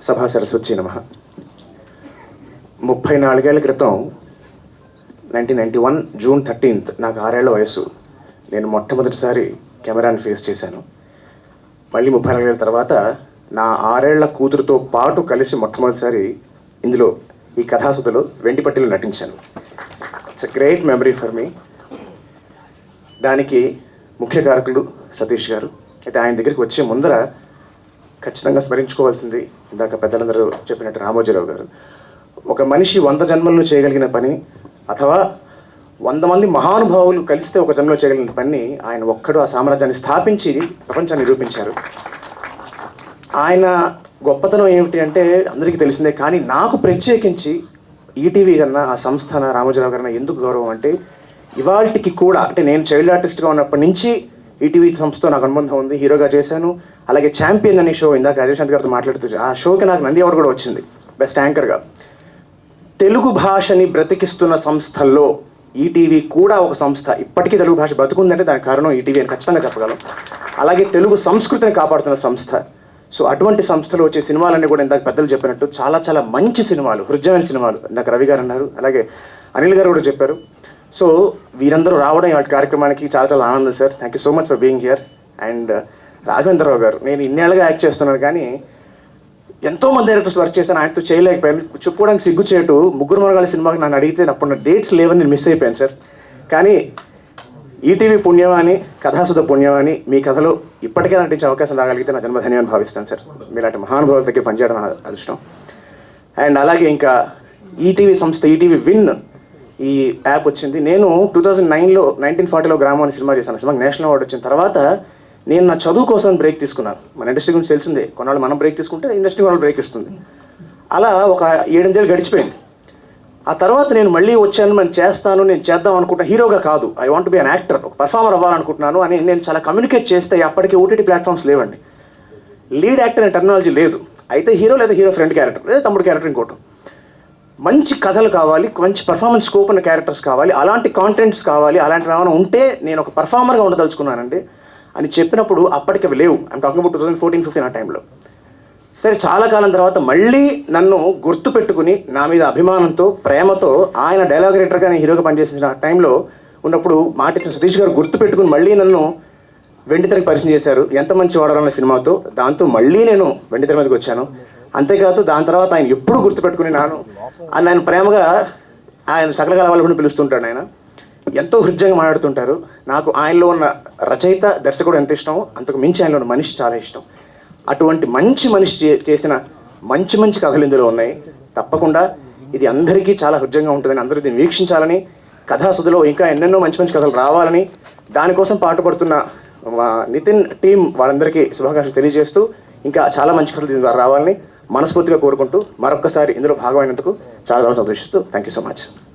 సభా సరస్వతి నమః. 34 ఏళ్ల క్రితం 1991 జూన్ 13 నాకు 6 ఏళ్ల వయసు. నేను మొట్టమొదటిసారి కెమెరాని ఫేస్ చేశాను. మళ్ళీ 34 ఏళ్ల తర్వాత నా 6 ఏళ్ల కూతురుతో పాటు కలిసి మొట్టమొదటిసారి ఇందులో ఈ కథాసుధలో వెండిపట్టిలో నటించాను. It's a great memory for me. దానికి ముఖ్య కారకులు సతీష్ గారు. అయితే ఆయన దగ్గరికి వచ్చే ముందర ఖచ్చితంగా స్మరించుకోవాల్సింది ఇందాక పెద్దలందరూ చెప్పినట్టు రామోజీరావు గారు. ఒక మనిషి 100 జన్మల్లో చేయగలిగిన పని, అథవా 100 మంది మహానుభావులు కలిస్తే ఒక జన్మలో చేయగలిగిన పని ఆయన ఒక్కడు ఆ సామ్రాజ్యాన్ని స్థాపించి ప్రపంచాన్ని నిరూపించారు. ఆయన గొప్పతనం ఏమిటి అంటే అందరికీ తెలిసిందే. కానీ నాకు ప్రత్యేకించి ఈటీవీ కన్నా ఆ సంస్థన రామోజీరావు గారన్నా ఎందుకు గౌరవం అంటే, ఇవాళకి కూడా అంటే నేను చైల్డ్ ఆర్టిస్ట్గా ఉన్నప్పటి నుంచి ఈటీవీ సంస్థతో నాకు అనుబంధం ఉంది. హీరోగా చేశాను. అలాగే ఛాంపియన్ అనే షో ఇందాక అజయశాంత్ గారితో మాట్లాడుతూ ఆ షోకి నాకు నంది అవార్డు కూడా వచ్చింది బెస్ట్ యాంకర్గా. తెలుగు భాషని బ్రతికిస్తున్న సంస్థల్లో ఈటీవీ కూడా ఒక సంస్థ. ఇప్పటికీ తెలుగు భాష బతుకుందంటే దానికి కారణం ఈటీవీ అని ఖచ్చితంగా చెప్పగలం. అలాగే తెలుగు సంస్కృతిని కాపాడుతున్న సంస్థ. సో అటువంటి సంస్థలు వచ్చే సినిమాలన్నీ కూడా ఇందాక పెద్దలు చెప్పినట్టు చాలా చాలా మంచి సినిమాలు, హృదయమైన సినిమాలు. ఇందాక రవి గారు అన్నారు, అలాగే అనిల్ గారు కూడా చెప్పారు. సో వీరందరూ రావడం వాటి కార్యక్రమానికి చాలా చాలా ఆనందం sir. Thank you so much for being here. And Raghavendra Rao గారు, నేను ఇన్నేళ్ళుగా యాక్ట్ చేస్తున్నాను కానీ ఎంతోమంది డైరెక్టర్స్ వర్క్ చేశాను, ఆయనతో చేయలేకపోయాను. చెప్పుకోవడానికి సిగ్గుచేటు. ముగ్గురు మనగాళ్ళ సినిమాకి నన్ను అడిగితే అప్పుడు నా డేట్స్ లేవని నేను మిస్ అయిపోయాను సార్. కానీ ఈటీవీ పుణ్యమాని, కథాసుధ పుణ్యమాని మీ కథలో ఇప్పటికే నటించే అవకాశం రాగలిగితే నా జన్మధన్యమని భావిస్తాను సార్. మీలాంటి మహానుభావుల దగ్గర పనిచేయడం అదృష్టం. అండ్ అలాగే ఇంకా ఈటీవీ సంస్థ, ఈటీవీ విన్ ఈ యాప్ వచ్చింది. నేను 2009లో 1940లో గ్రామం అనే సినిమా చేశాను. సినిమాకి నేషనల్ అవార్డు వచ్చిన తర్వాత నేను నా చదువు కోసం బ్రేక్ తీసుకున్నాను. మన ఇండస్ట్రీ గురించి తెలిసిందే, కొన్నాళ్ళు మనం బ్రేక్ తీసుకుంటే ఇండస్ట్రీ కొన్నాళ్ళు బ్రేక్ ఇస్తుంది. అలా ఒక 7-8 ఏళ్ళు గడిచిపోయింది. ఆ తర్వాత నేను మళ్ళీ వచ్చాను, నేను చేస్తాను, నేను చేద్దాం అనుకుంటున్నా. హీరోగా కాదు, I want be an actor, ఒక పర్ఫార్మర్ అవ్వాలనుకుంటున్నాను అని నేను చాలా కమ్యూనికేట్ చేస్తే అప్పటికి ఓటీటీ ప్లాట్ఫామ్స్ లేవండి. లీడ్ యాక్టర్ అనే టెక్నాలజీ లేదు. అయితే హీరో లేదా హీరో ఫ్రెండ్ క్యారెక్టర్ లేదా తమ్ముడు క్యారెక్టర్ ఇంకోటి. మంచి కథలు కావాలి, మంచి పర్ఫార్మెన్స్ స్కోప్ ఉన్న క్యారెక్టర్స్ కావాలి, అలాంటి కాంటెంట్స్ కావాలి, అలాంటివి ఏమైనా ఉంటే నేను ఒక పర్ఫార్మర్గా ఉండదలుచుకున్నానండి అని చెప్పినప్పుడు అప్పటికి అవి లేవు. ఐమ్ టాకింగ్ అబౌట్ 2014-15 ఆ టైంలో. సరే, చాలా కాలం తర్వాత మళ్ళీ నన్ను గుర్తు పెట్టుకుని నా మీద అభిమానంతో, ప్రేమతో ఆయన డైలాగ్ రైటర్గా నేను హీరోగా పనిచేసిన టైంలో ఉన్నప్పుడు మాటిచ్చిన సతీష్ గారు గుర్తు పెట్టుకుని మళ్ళీ నన్ను వెండితెరకు పరిచయం చేశారు. ఎంత మంచి వాడాలన్న సినిమాతో. దాంతో మళ్ళీ నేను వెండితెర మీదకి వచ్చాను. అంతేకాదు దాని తర్వాత ఆయన ఎప్పుడు గుర్తుపెట్టుకుని ఆయన ప్రేమగా ఆయన సకల కళ కూడా పిలుస్తుంటాడు. ఆయన ఎంతో హృదయంగా మాట్లాడుతుంటారు. నాకు ఆయనలో ఉన్న రచయిత, దర్శకుడు ఎంత ఇష్టమో అంతకు మించి ఆయనలో ఉన్న మనిషి చాలా ఇష్టం. అటువంటి మంచి మనిషి చేసిన మంచి మంచి కథలు ఇందులో ఉన్నాయి. తప్పకుండా ఇది అందరికీ చాలా హృదయంగా ఉంటుందని, అందరూ దీన్ని వీక్షించాలని, కథాసుధలో ఇంకా ఎన్నెన్నో మంచి మంచి కథలు రావాలని, దానికోసం పాటుపడుతున్న మా నితిన్ టీం వాళ్ళందరికీ శుభాకాంక్షలు తెలియజేస్తూ ఇంకా చాలా మంచి కథలు దీని ద్వారా రావాలని మనస్ఫూర్తిగా కోరుకుంటూ మరొక్కసారి ఇందులో భాగమైనందుకు చాలా చాలా సంతోషిస్తూ థ్యాంక్ యూ సో మచ్.